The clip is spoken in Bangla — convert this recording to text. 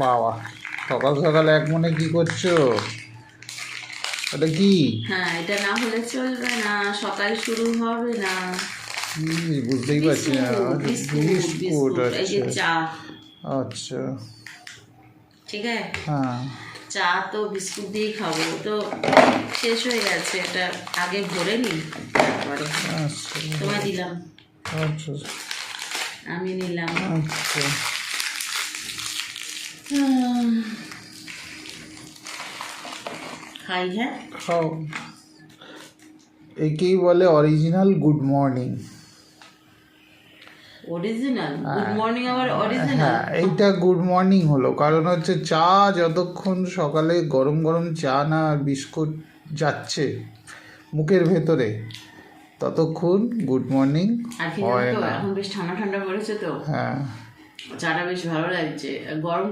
বাবা, সকাল সকাল এক মনে কি করছো? এটা কি? হ্যাঁ, এটা না হলে চলবে না, সকাল শুরু হবে না। বুঝতেই পারছি না। বিস্কুট বিস্কুট, বিস্কুট, এই যে আচ্ছা চা। আচ্ছা। ঠিক আছে, হ্যাঁ চা তো বিস্কুট দিয়েই খাবো, তো শেষ হয়ে গেছে, এটা আগে ভরে নি তারপরে আচ্ছা তোমায় দিলাম, আচ্ছা আমি নিলাম। আচ্ছা। খাই, হ্যাঁ। খাও। একেই বলে original good morning. Original good morning, আবার অরিজিনাল? হ্যাঁ, এইটা গুড মর্নিং হলো, কারণ হচ্ছে চা যতক্ষণ সকালে গরম গরম চা না আর বিস্কুট যাচ্ছে মুখের ভেতরে, ততক্ষণ গুড মর্নিং আর কি হয় জানো তো, না। এখন বেশ ঠান্ডা ঠান্ডা পড়েছে তো, হ্যাঁ। চাটা বেশ ভালো লাগছে। গরম